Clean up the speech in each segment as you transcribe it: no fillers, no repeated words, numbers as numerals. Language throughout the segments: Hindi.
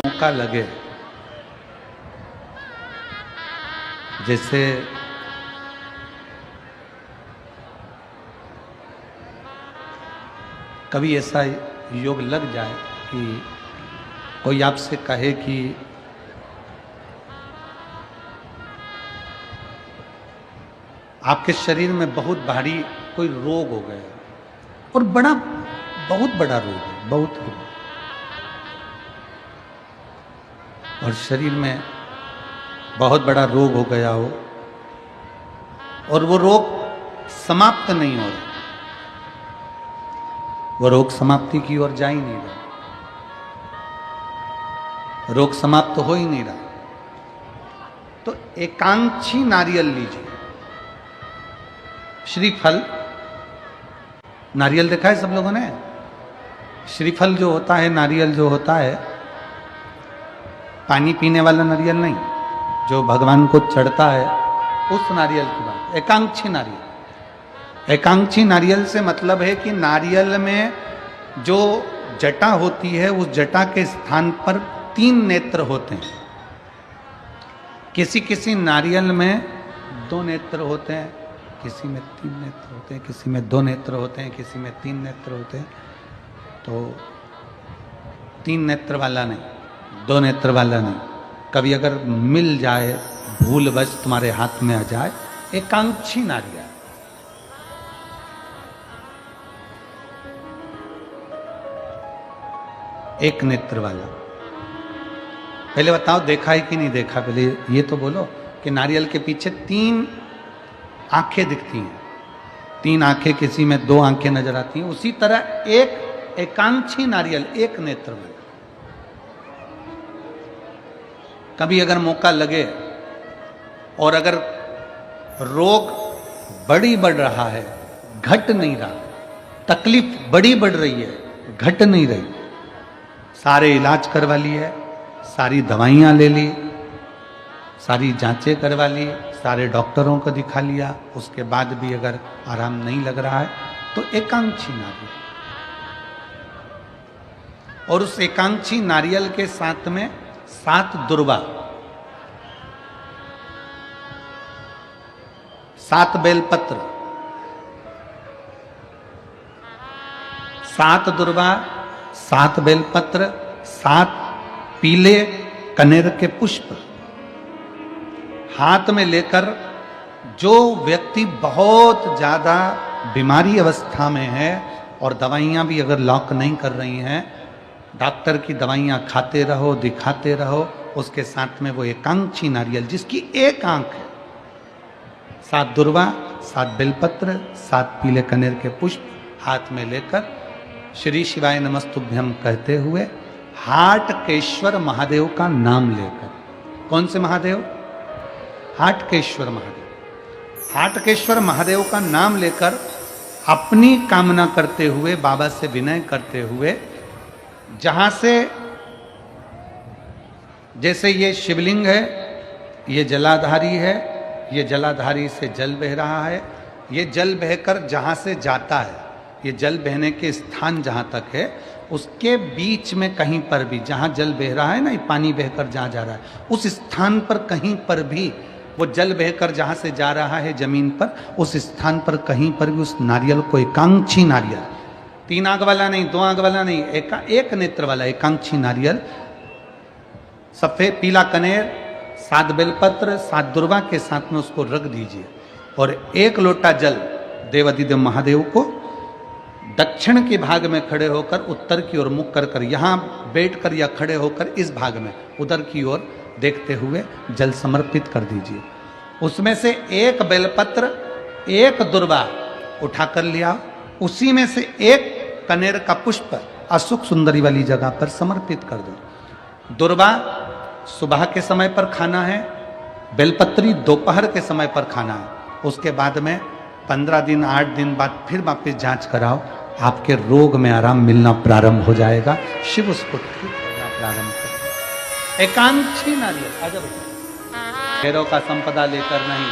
मौका लगे, जैसे कभी ऐसा योग लग जाए कि कोई आपसे कहे कि आपके शरीर में बहुत भारी कोई रोग हो गया और बहुत बड़ा रोग है, बहुत रोग, और शरीर में बहुत बड़ा रोग हो गया हो और वो रोग समाप्त नहीं हो रहा, वो रोग समाप्ति की ओर जा ही नहीं रहा, रोग समाप्त हो ही नहीं रहा, तो एकांक्षी नारियल लीजिए। श्रीफल, नारियल देखा है सब लोगों ने? श्रीफल जो होता है, नारियल जो होता है, पानी पीने वाला नारियल नहीं, जो भगवान को चढ़ता है उस नारियल की बात। एकांक्षी नारियल, एकांक्षी नारियल से मतलब है कि नारियल में जो जटा होती है उस जटा के स्थान पर 3 नेत्र होते हैं। किसी किसी नारियल में 2 नेत्र होते हैं, किसी में 3 नेत्र होते हैं, किसी में 2 नेत्र होते हैं, किसी में 3 नेत्र होते हैं। तो 3 नेत्र वाला नहीं, 2 नेत्र वाला नहीं, कभी अगर मिल जाए, भूलवश तुम्हारे हाथ में आ जाए, एकांक्षी नारियल। एक नेत्र वाला, पहले बताओ देखा है कि नहीं देखा? पहले ये तो बोलो कि नारियल के पीछे 3 आंखें दिखती हैं, 3 आंखें, किसी में 2 आंखें नजर आती हैं। उसी तरह एक एकांक्षी नारियल, एक नेत्र वाला। कभी अगर मौका लगे और अगर रोग बढ़ रहा है, घट नहीं रहा, तकलीफ बढ़ रही है, घट नहीं रही, सारे इलाज करवा लिए, सारी दवाइयाँ ले ली, सारी जांचें करवा ली, सारे डॉक्टरों को दिखा लिया, उसके बाद भी अगर आराम नहीं लग रहा है तो एकांक्षी नारियल। और उस एकांक्षी नारियल के साथ में 7 दुर्वा, 7 बेलपत्र, 7 दुर्वा, 7 बेलपत्र, 7 पीले कनेर के पुष्प हाथ में लेकर, जो व्यक्ति बहुत ज्यादा बीमारी अवस्था में है और दवाइयां भी अगर लॉक नहीं कर रही हैं, डॉक्टर की दवाइयां खाते रहो, दिखाते रहो, उसके साथ में वो एकांक्षी नारियल जिसकी एक आंख है, 7 दुर्वा, 7 बेलपत्र, 7 पीले कनेर के पुष्प हाथ में लेकर, श्री शिवाय नमस्तुभ्यम कहते हुए, हाटकेश्वर महादेव का नाम लेकर। कौन से महादेव? हाटकेश्वर महादेव। हाटकेश्वर महादेव का नाम लेकर अपनी कामना करते हुए, बाबा से विनय करते हुए, जहां से, जैसे ये शिवलिंग है, ये जलाधारी है, ये जलाधारी से जल बह रहा है, ये जल बहकर जहां से जाता है, ये जल बहने के स्थान जहां तक है, उसके बीच में कहीं पर भी, जहां जल बह रहा है ना, ये पानी बहकर जहां जा रहा है, उस स्थान पर कहीं पर भी, वो जल बहकर जहां से जा रहा है जमीन पर, उस स्थान पर कहीं पर भी उस नारियल को, एकांक्षी नारियल, 3 आंख वाला नहीं, 2 आंख वाला नहीं, एक नेत्र वाला एकांक्षी नारियल, सफेद पीला कनेर, 7 बेलपत्र, 7 दुर्वा के साथ में उसको रख दीजिए और 1 लोटा जल देवाधिदेव महादेव को दक्षिण के भाग में खड़े होकर, उत्तर की ओर मुख कर यहाँ बैठकर या खड़े होकर इस भाग में उधर की ओर देखते हुए जल समर्पित कर दीजिए। उसमें से 1 बेलपत्र, 1 दुर्वा उठा कर लिया, उसी में से 1 कनेर का पुष्प अशोक सुंदरी वाली जगह पर समर्पित कर दो। दुर्वा सुबह के समय पर खाना है, बेलपत्री दोपहर के समय पर खाना है। उसके बाद में 15 दिन 8 दिन बाद फिर वापस जांच कराओ, आपके रोग में आराम मिलना प्रारंभ हो जाएगा। शिव उसको ठीक करना प्रारंभ कर। एकांक्षी नारियल अजब पैरों का संपदा लेकर नहीं,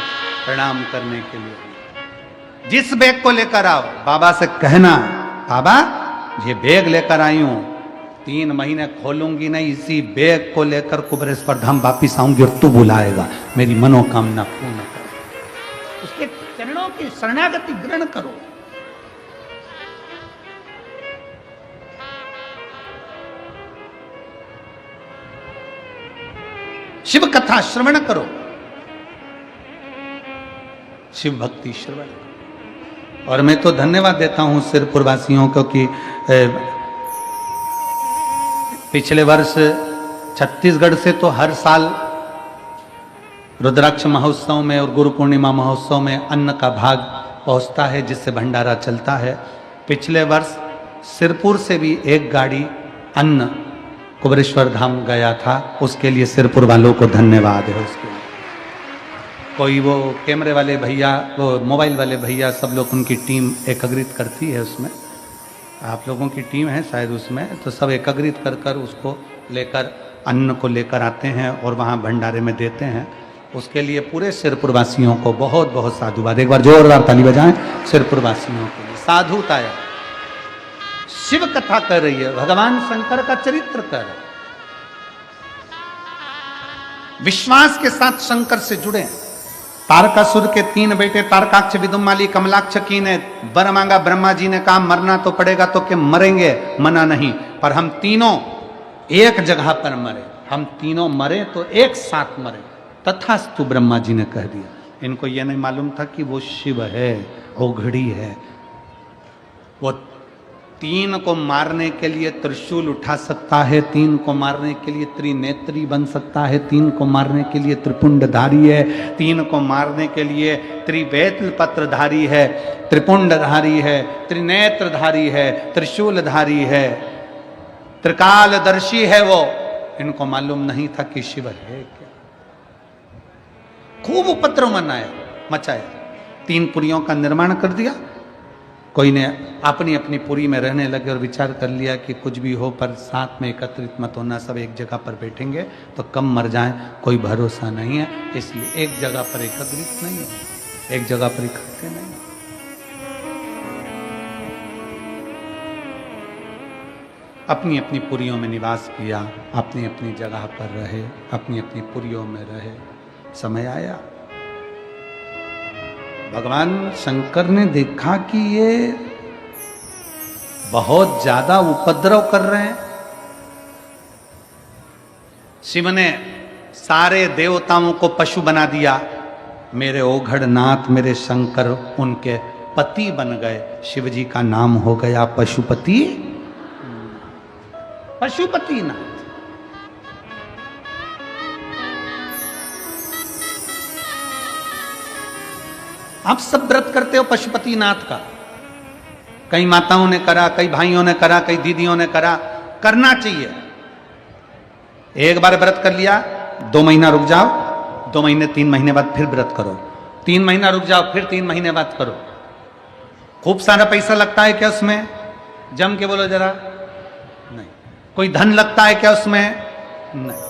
प्रणाम करने के लिए। जिस बैग को लेकर आओ, बाबा से कहना, बाबा ये बैग लेकर आई हूं, 3 महीने खोलूंगी नहीं, इसी बैग को लेकर कुबेरेश्वर धाम वापिस आऊंगी और तू बुलाएगा, मेरी मनोकामना पूर्ण कर। उसके चरणों की शरणागति ग्रहण करो। शिव कथा श्रवण करो, शिव भक्ति श्रवण। और मैं तो धन्यवाद देता हूं सिरपुर वासियों को कि पिछले वर्ष छत्तीसगढ़ से तो हर साल रुद्राक्ष महोत्सव में और गुरु पूर्णिमा महोत्सव में अन्न का भाग पहुंचता है, जिससे भंडारा चलता है। पिछले वर्ष सिरपुर से भी एक गाड़ी अन्न कुबेरेश्वर धाम गया था, उसके लिए सिरपुर वालों को धन्यवाद है। उसके लिए कोई वो कैमरे वाले भैया, वो मोबाइल वाले भैया, सब लोग उनकी टीम एकत्रित करती है, उसमें आप लोगों की टीम है शायद उसमें, तो सब एकत्रित कर कर उसको लेकर अन्न को लेकर आते हैं और वहाँ भंडारे में देते हैं। उसके लिए पूरे सिरपुर वासियों को बहुत बहुत साधुवाद। एक बार जोरदार ताली बजाएं सिरपुर वासियों के लिए। साधुताया शिव कथा कर रही है, भगवान शंकर का चरित्र कर रहा है। विश्वास के साथ शंकर से जुड़े। तारकासुर के 3 बेटे तारकाक्ष, विदुमाली, कमलाक्ष की ने वर मांगा। ब्रह्मा जी ने कहा मरना तो पड़ेगा, तो कि मरेंगे, मना नहीं, पर हम तीनों एक जगह पर मरे। हम तीनों मरे तो एक साथ मरे। तथास्तु ब्रह्मा जी ने कह दिया। इनको यह नहीं मालूम था कि वो शिव है, ओघड़ी है। वो 3 को मारने के लिए त्रिशूल उठा सकता है, 3 को मारने के लिए त्रिनेत्री बन सकता है, 3 को मारने के लिए त्रिपुंडधारी है, 3 को मारने के लिए त्रिवेत्र पत्रधारी है, त्रिपुंडधारी है, त्रिनेत्रधारी है, त्रिशूलधारी है, त्रिकालदर्शी है वो। इनको मालूम नहीं था कि शिव है क्या। खूब उपद्रव मचाया, 3 पुरियों का निर्माण कर दिया। कोई ने अपनी अपनी पुरी में रहने लगे और विचार कर लिया कि कुछ भी हो पर साथ में एकत्रित मत होना, सब एक जगह पर बैठेंगे तो कम मर जाएं, कोई भरोसा नहीं है, इसलिए एक जगह पर एकत्रित नहीं हो, एक जगह पर इकट्ठे नहीं। अपनी अपनी पुरियों में निवास किया, अपनी अपनी जगह पर रहे, अपनी अपनी पुरियों में रहे। समय आया भगवान शंकर ने देखा कि ये बहुत ज्यादा उपद्रव कर रहे हैं। शिव ने सारे देवताओं को पशु बना दिया। मेरे ओघड़नाथ, मेरे शंकर उनके पति बन गए। शिव जी का नाम हो गया पशुपति, पशुपति नाथ। आप सब व्रत करते हो पशुपति नाथ का। कई माताओं ने करा, कई भाइयों ने करा, कई दीदियों ने करा। करना चाहिए। एक बार व्रत कर लिया, 2 महीना रुक जाओ, 2 महीने 3 महीने बाद फिर व्रत करो, 3 महीना रुक जाओ, फिर 3 महीने बाद करो। खूब सारा पैसा लगता है क्या उसमें? जम के बोलो जरा। नहीं। कोई धन लगता है क्या उसमें? नहीं।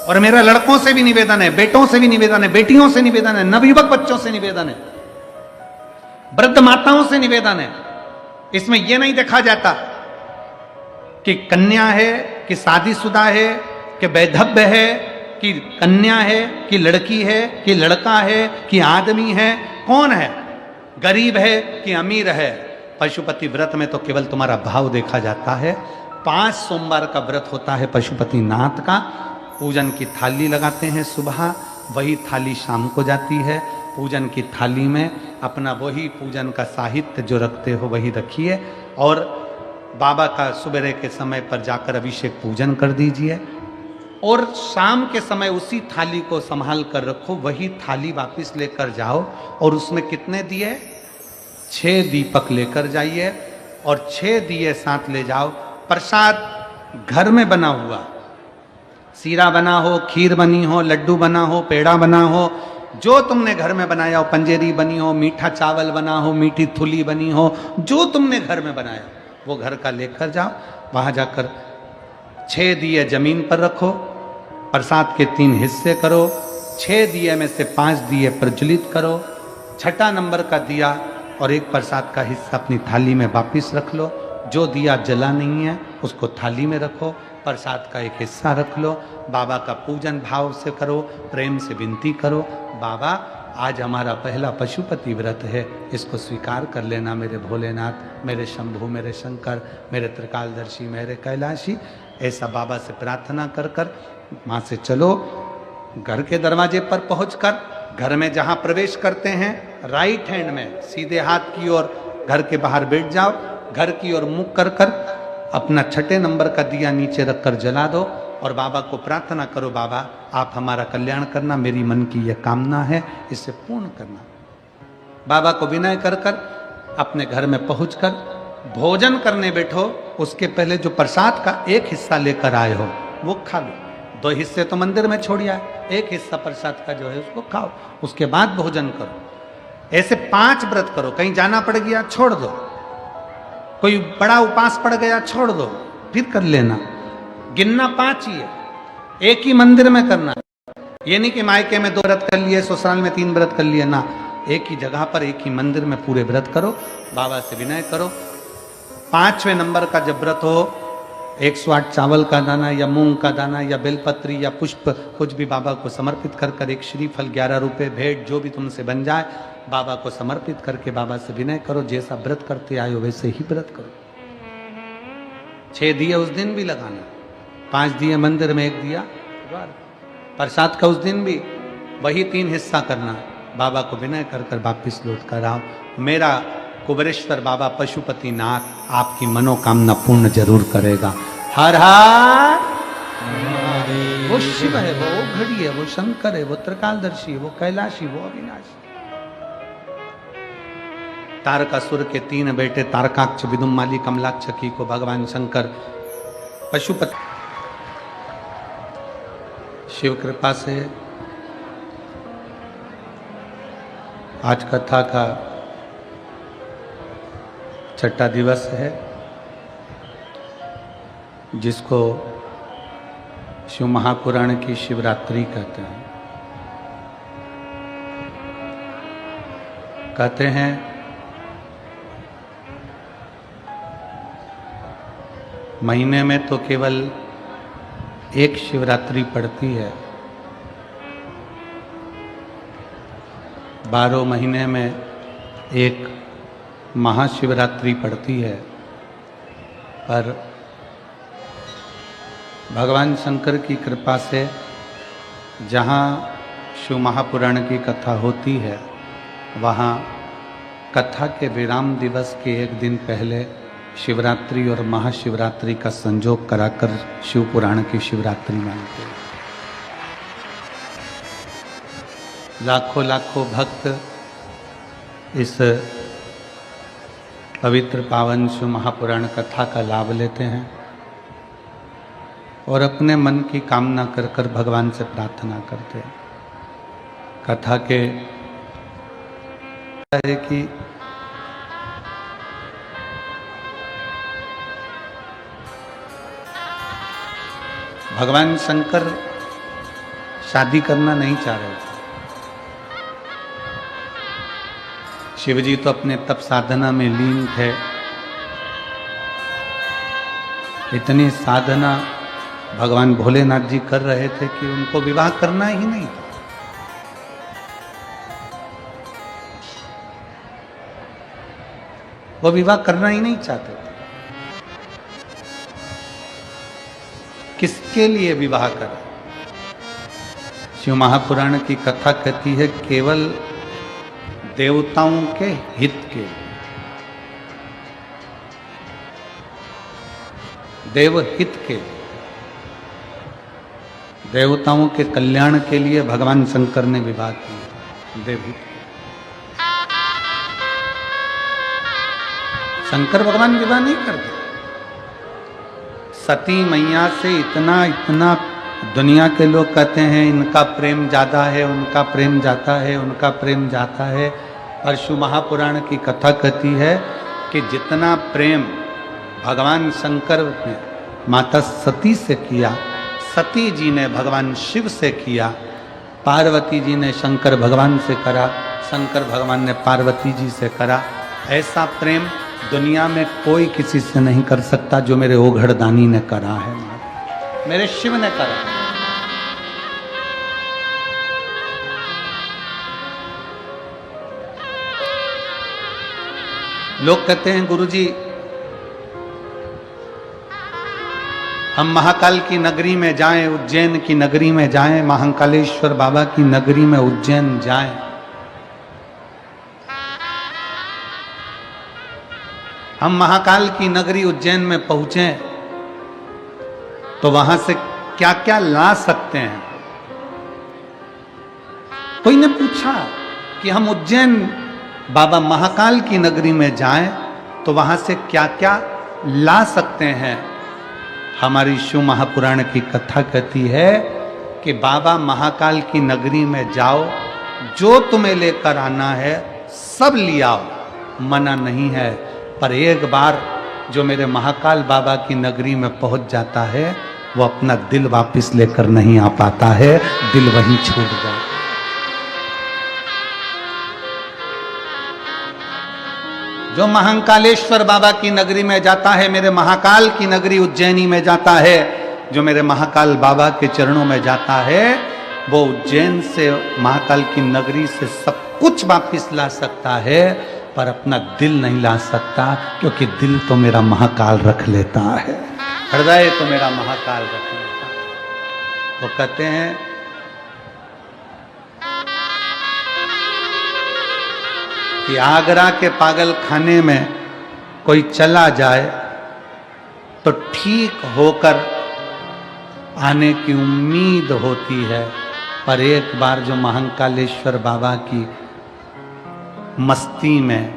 और मेरा लड़कों से भी निवेदन है, बेटों से भी निवेदन है, बेटियों से निवेदन है, नवयुवक बच्चों से निवेदन है, वृद्ध माताओं से निवेदन है। इसमें यह नहीं देखा जाता कि कन्या है कि शादीशुदा है कि वैधव्य है कि कन्या है कि लड़की है कि लड़का है कि आदमी है, कौन है, गरीब है कि अमीर है। पशुपति व्रत में तो केवल तुम्हारा भाव देखा जाता है। 5 सोमवार का व्रत होता है पशुपति नाथ का। पूजन की थाली लगाते हैं सुबह, वही थाली शाम को जाती है। पूजन की थाली में अपना वही पूजन का साहित्य जो रखते हो वही रखिए, और बाबा का सुबह के समय पर जाकर अभिषेक पूजन कर दीजिए, और शाम के समय उसी थाली को संभाल कर रखो। वही थाली वापस लेकर जाओ और उसमें कितने दिए? 6 दीपक लेकर जाइए और 6 दिए साथ ले जाओ। प्रसाद घर में बना हुआ, सीरा बना हो, खीर बनी हो, लड्डू बना हो, पेड़ा बना हो, जो तुमने घर में बनाया हो, पंजेरी बनी हो, मीठा चावल बना हो, मीठी थुली बनी हो, जो तुमने घर में बनाया वो घर का लेकर जाओ। वहाँ जाकर 6 दिए जमीन पर रखो, प्रसाद के 3 हिस्से करो, 6 दिए में से 5 दिए प्रज्वलित करो, 6ठा नंबर का दिया और एक प्रसाद का हिस्सा अपनी थाली में वापिस रख लो। जो दिया जला नहीं है उसको थाली में रखो, प्रसाद का एक हिस्सा रख लो, बाबा का पूजन भाव से करो, प्रेम से विनती करो, बाबा आज हमारा पहला पशुपति व्रत है, इसको स्वीकार कर लेना मेरे भोलेनाथ, मेरे शंभु, मेरे शंकर, मेरे त्रिकालदर्शी, मेरे कैलाशी। ऐसा बाबा से प्रार्थना कर कर वहाँ से चलो। घर के दरवाजे पर पहुंचकर घर में जहाँ प्रवेश करते हैं राइट हैंड में सीधे हाथ की ओर घर के बाहर बैठ जाओ, घर की ओर मुख कर कर अपना 6 नंबर का दिया नीचे रखकर जला दो और बाबा को प्रार्थना करो, बाबा आप हमारा कल्याण करना, मेरी मन की यह कामना है, इसे पूर्ण करना। बाबा को विनय कर कर अपने घर में पहुंचकर भोजन करने बैठो, उसके पहले जो प्रसाद का एक हिस्सा लेकर आए हो वो खा लो। 2 हिस्से तो मंदिर में छोड़िया, एक हिस्सा प्रसाद का जो है उसको खाओ, उसके बाद भोजन करो। ऐसे 5 व्रत करो, कहीं जाना पड़ गया छोड़ दो, कोई बड़ा उपास पड़ गया छोड़ दो, फिर कर लेना। गिनना 5 ही है, एक ही मंदिर में करना। ये नहीं कि मायके में 2 व्रत कर लिए, ससुराल में 3 व्रत कर लिए, ना, एक ही जगह पर एक ही मंदिर में पूरे व्रत करो, बाबा से विनय करो। 5वें नंबर का जब व्रत हो, 108 चावल का दाना या मूंग का दाना या बेलपत्री या पुष्प कुछ भी बाबा को समर्पित कर कर, एक श्रीफल 11 रुपए भेंट जो भी तुमसे बन जाए बाबा को समर्पित करके बाबा से विनय करो, जैसा व्रत करते आए हो वैसे ही व्रत करो। 6 दिए उस दिन भी लगाना, 5 दिए मंदिर में, 1 दिया प्रसाद का उस दिन भी वही 3 हिस्सा करना। बाबा को विनय कर कर वापिस लौट कर आओ। मेरा कुबेरेश्वर बाबा पशुपति नाथ आपकी मनोकामना पूर्ण जरूर करेगा। हर हर, वो शिव है, वो घड़ी है, वो शंकर है, वो त्रिकालदर्शी है, वो कैलाशी, वो अविनाशी। तारकासुर के 3 बेटे तारकाक्ष, विदुमाली, कमलाक्ष की को भगवान शंकर पशुपति शिव कृपा से आज कथा का 6ठा दिवस है, जिसको शिव महापुराण की शिवरात्रि कहते हैं। कहते हैं महीने में तो केवल एक शिवरात्रि पड़ती है, 12 महीने में एक महाशिवरात्रि पड़ती है। पर भगवान शंकर की कृपा से जहाँ शिव महापुराण की कथा होती है, वहाँ कथा के विराम दिवस के 1 दिन पहले शिवरात्रि और महाशिवरात्रि का संयोग कराकर शिव पुराण की शिवरात्रि मानते हैं। लाखों लाखों भक्त इस पवित्र पावन शिव महापुराण कथा का लाभ लेते हैं और अपने मन की कामना कर कर भगवान से प्रार्थना करते हैं। कथा के है कि भगवान शंकर शादी करना नहीं चाह रहे थे। शिवजी तो अपने तप साधना में लीन थे, इतनी साधना भगवान भोलेनाथ जी कर रहे थे कि उनको विवाह करना ही नहीं था। वो विवाह करना ही नहीं चाहते थे। किसके लिए विवाह करें? शिव महापुराण की कथा कहती है केवल देवताओं के हित के, देवहित के, देवताओं के कल्याण के लिए भगवान शंकर ने विवाह किया। देवहित शंकर भगवान विवाह नहीं करते। सती मैया से इतना दुनिया के लोग कहते हैं इनका प्रेम ज्यादा है, उनका प्रेम जाता है, उनका प्रेम जाता है। पर शिव महापुराण की कथा कहती है कि जितना प्रेम भगवान शंकर ने माता सती से किया, सती जी ने भगवान शिव से किया, पार्वती जी ने शंकर भगवान से करा, शंकर भगवान ने पार्वती जी से करा, ऐसा प्रेम दुनिया में कोई किसी से नहीं कर सकता जो मेरे ओघड़दानी ने करा है, मेरे शिव ने करा। लोग कहते हैं गुरुजी हम महाकाल की नगरी में जाएं, उज्जैन की नगरी में जाएं, महाकालेश्वर बाबा की नगरी में उज्जैन जाएं। हम महाकाल की नगरी उज्जैन में पहुंचे तो वहां से क्या क्या ला सकते हैं। कोई ने पूछा कि हम उज्जैन बाबा महाकाल की नगरी में जाएं तो वहां से क्या क्या ला सकते हैं। हमारी शिव महापुराण की कथा कहती है कि बाबा महाकाल की नगरी में जाओ, जो तुम्हें लेकर आना है सब लियाओ, मना नहीं है। पर एक बार जो मेरे महाकाल बाबा की नगरी में पहुंच जाता है वो अपना दिल वापस लेकर नहीं आ पाता है, दिल वहीं छूट जाता। जो महाकालेश्वर बाबा की नगरी में जाता है, मेरे महाकाल की नगरी उज्जैनी में जाता है, जो मेरे महाकाल बाबा के चरणों में जाता है, वो उज्जैन से महाकाल की नगरी से सब कुछ वापिस ला सकता है, पर अपना दिल नहीं ला सकता, क्योंकि दिल तो मेरा महाकाल रख लेता है, हृदय तो मेरा महाकाल रख लेता है। वो कहते हैं कि आगरा के पागल खाने में कोई चला जाए तो ठीक होकर आने की उम्मीद होती है, पर एक बार जो महाकालेश्वर बाबा की मस्ती में,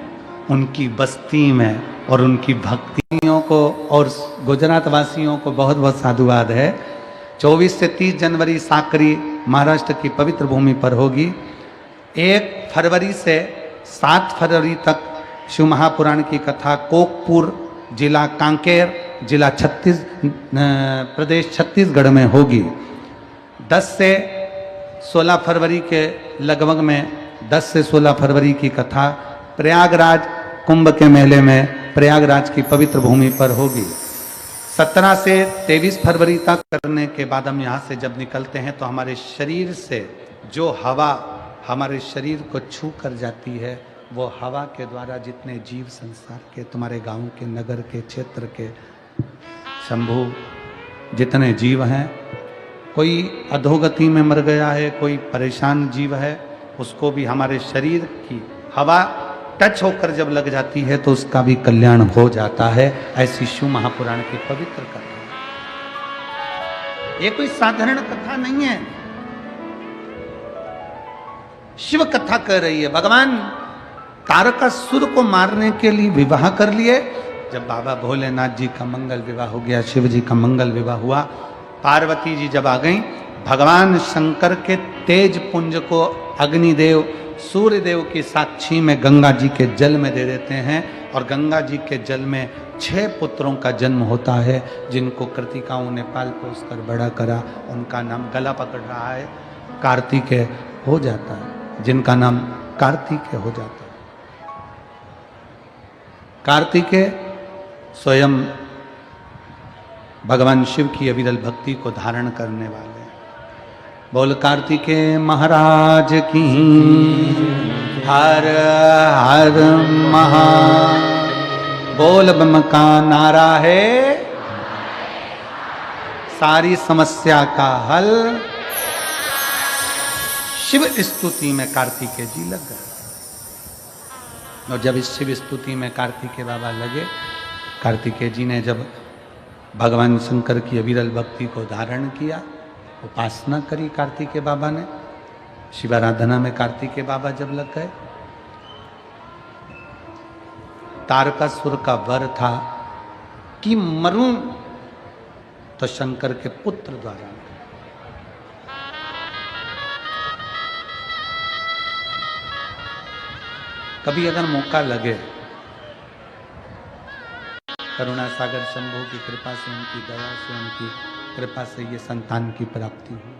उनकी बस्ती में और उनकी भक्तियों को, और गुजरात वासियों को बहुत बहुत साधुवाद है। 24 से 30 जनवरी साकरी महाराष्ट्र की पवित्र भूमि पर होगी। 1 फरवरी से 7 फरवरी तक शिव महापुराण की कथा कोकपुर जिला कांकेर जिला प्रदेश छत्तीसगढ़ में होगी। 10 से 16 फरवरी के लगभग में 10 से 16 फरवरी की कथा प्रयागराज कुंभ के मेले में प्रयागराज की पवित्र भूमि पर होगी। 17 से 23 फरवरी तक करने के बाद हम यहाँ से जब निकलते हैं तो हमारे शरीर से जो हवा हमारे शरीर को छू कर जाती है, वो हवा के द्वारा जितने जीव संसार के, तुम्हारे गांव के, नगर के, क्षेत्र के, शंभू जितने जीव हैं, कोई अधोगति में मर गया है, कोई परेशान जीव है, उसको भी हमारे शरीर की हवा टच होकर जब लग जाती है तो उसका भी कल्याण हो जाता है। ऐसी शिव महापुराण की पवित्र कथा, ये कोई साधारण कथा नहीं है, शिव कथा कह रही है। भगवान तारकासुर को मारने के लिए विवाह कर लिए। जब बाबा भोलेनाथ जी का मंगल विवाह हो गया, शिव जी का मंगल विवाह हुआ, पार्वती जी जब आ गई, भगवान शंकर के तेज पुंज को अग्निदेव सूर्यदेव की साक्षी में गंगा जी के जल में दे देते हैं, और गंगा जी के जल में 6 पुत्रों का जन्म होता है, जिनको कृतिकाओं ने पाल पोस कर बड़ा करा। उनका नाम गला पकड़ रहा है, कार्तिकेय हो जाता है, जिनका नाम कार्तिकेय हो जाता है। कार्तिकेय स्वयं भगवान शिव की अविरल भक्ति को धारण करने वाले। बोल कार्तिकेय महाराज की, हर हर महा। बोल बम का नारा है, सारी समस्या का हल। शिव स्तुति में कार्तिकेय जी लग गए, और जब इस शिव स्तुति में कार्तिकेय बाबा लगे, कार्तिकेय जी ने जब भगवान शंकर की अविरल भक्ति को धारण किया, उपासना करी कार्तिकेय बाबा ने, शिवाराधना में कार्तिकेय बाबा जब लग गए, तारकासुर का वर था कि मरूं तो शंकर के पुत्र द्वारा। कभी अगर मौका लगे, करुणा सागर शंभू की कृपा से, उनकी दया से, उनकी कृपा से ये संतान की प्राप्ति हुई।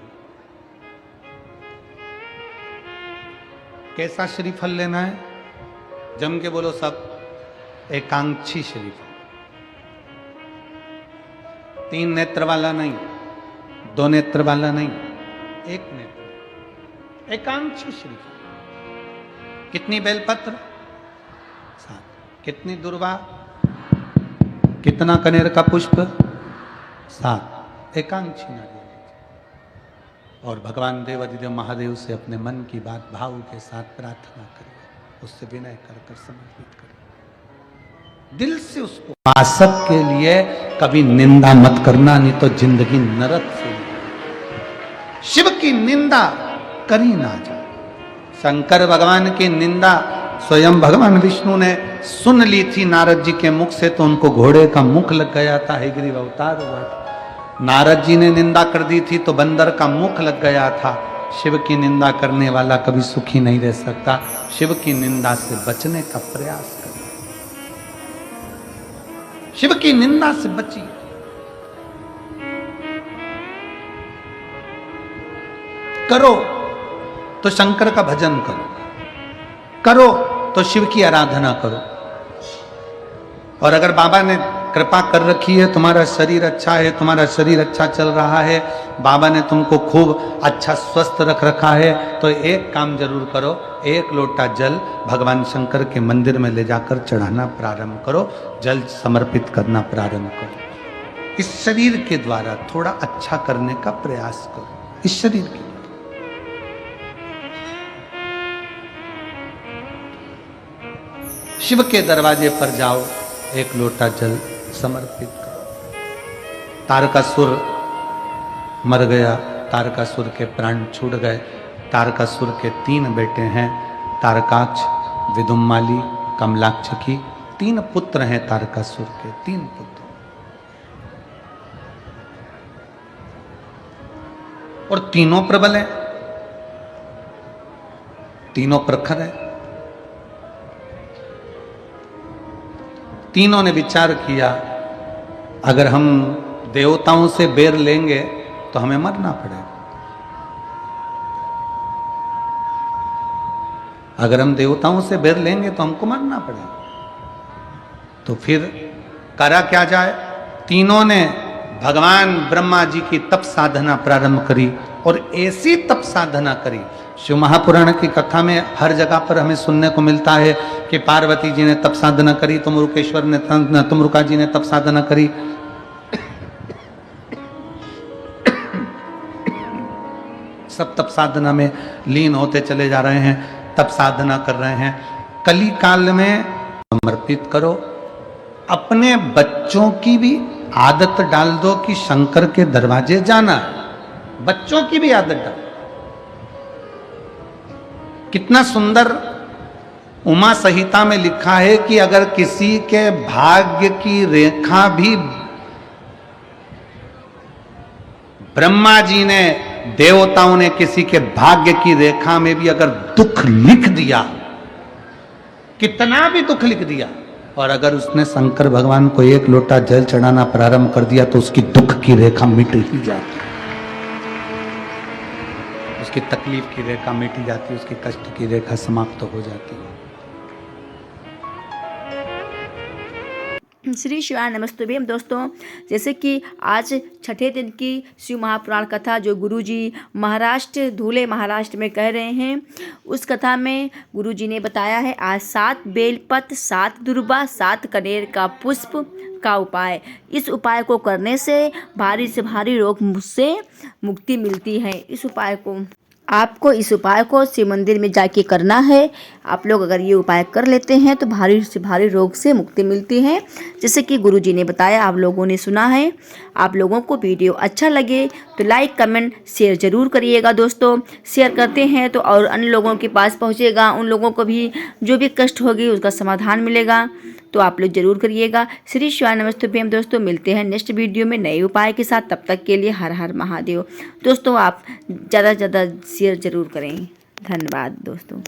कैसा श्रीफल लेना है? जम के बोलो सब। एकांक्षी श्रीफल, 3 नेत्र वाला नहीं, 2 नेत्र वाला नहीं, 1 नेत्र, एकांक्षी श्रीफल। कितनी बेलपत्र? 7। कितनी दुर्वा? कितना कनेर का पुष्प? 7। एकांक्षी नारियल। और भगवान देवाधिदेव महादेव से अपने मन की बात भाव के साथ प्रार्थना करिए, उससे विनय कर समर्पित करिए, दिल से उसको। उपासक के लिए कभी निंदा मत करना, नहीं तो जिंदगी नरक से। शिव की निंदा करी ना जाए। शंकर भगवान की निंदा स्वयं भगवान विष्णु ने सुन ली थी नारद जी के मुख से, तो उनको घोड़े का मुख लग गया था, हयग्रीव अवतार हुआ था। नारद जी ने निंदा कर दी थी तो बंदर का मुख लग गया था। शिव की निंदा करने वाला कभी सुखी नहीं रह सकता। शिव की निंदा से बचने का प्रयास करो, शिव की निंदा से बचिए। करो तो शंकर का भजन करो, करो तो शिव की आराधना करो। और अगर बाबा ने कृपा कर रखी है, तुम्हारा शरीर अच्छा है, तुम्हारा शरीर अच्छा चल रहा है, बाबा ने तुमको खूब अच्छा स्वस्थ रख रखा है, तो एक काम जरूर करो, 1 लोटा जल भगवान शंकर के मंदिर में ले जाकर चढ़ाना प्रारंभ करो, जल समर्पित करना प्रारंभ करो। इस शरीर के द्वारा थोड़ा अच्छा करने का प्रयास करो, इस शरीर के। शिव के दरवाजे पर जाओ, 1 लोटा जल समर्पित करो। तारकासुर मर गया, तारकासुर के प्राण छूट गए। तारकासुर के 3 बेटे हैं, तारकाक्ष, विदुम्माली, कमलाक्षकी। 3 पुत्र हैं तारकासुर के, 3 पुत्र। और तीनों प्रबल हैं, तीनों प्रखर हैं। तीनों ने विचार किया, अगर हम देवताओं से बेर लेंगे तो हमें मरना पड़ेगा। अगर हम देवताओं से बेर लेंगे तो हमको मरना पड़ेगा। तो फिर करा क्या जाए? तीनों ने भगवान ब्रह्मा जी की तप साधना प्रारंभ करी, और ऐसी तप साधना करी। शिव महापुराण की कथा में हर जगह पर हमें सुनने को मिलता है कि पार्वती जी ने तप साधना करी, तुमरुकेश्वर ने, तुमरुका जी ने तप साधना करी। सब तप साधना में लीन होते चले जा रहे हैं, तप साधना कर रहे हैं। कली काल में समर्पित करो। अपने बच्चों की भी आदत डाल दो कि शंकर के दरवाजे जाना है, बच्चों की भी आदत डाल। कितना सुंदर उमा संहिता में लिखा है कि अगर किसी के भाग्य की रेखा भी ब्रह्मा जी ने, देवताओं ने किसी के भाग्य की रेखा में भी अगर दुख लिख दिया, कितना भी दुख लिख दिया, और अगर उसने शंकर भगवान को 1 लोटा जल चढ़ाना प्रारंभ कर दिया तो उसकी दुख की रेखा मिट ही जाती, उसकी तकलीफ की रेखा मिट जाती, उसकी कष्ट की रेखा समाप्त हो जाती है। श्री शिवाय नमस्तुभ्यम। दोस्तों, जैसे कि आज छठे दिन की शिव महापुराण कथा जो गुरुजी महाराष्ट्र, धुले महाराष्ट्र में कह रहे हैं, उस कथा में गुरुजी ने बताया है आज 7 बेलपत्र, 7 दुर्वा, 7 कनेर का पुष्प का उपाय। इस उपाय को करने से भारी से भारी रोग से मुक्ति मिलती है। इस उपाय को शिव मंदिर में जाके करना है। आप लोग अगर ये उपाय कर लेते हैं तो भारी से भारी रोग से मुक्ति मिलती है, जैसे कि गुरुजी ने बताया, आप लोगों ने सुना है। आप लोगों को वीडियो अच्छा लगे तो लाइक, कमेंट, शेयर ज़रूर करिएगा। दोस्तों, शेयर करते हैं तो और अन्य लोगों के पास पहुँचेगा, उन लोगों को भी जो भी कष्ट होगी उसका समाधान मिलेगा, तो आप लोग जरूर करिएगा। श्री शिवाय नमस्तुभ्यम। दोस्तों, मिलते हैं नेक्स्ट वीडियो में नए उपाय के साथ। तब तक के लिए हर हर महादेव। दोस्तों, आप ज़्यादा से ज़्यादा शेयर जरूर करें। धन्यवाद दोस्तों।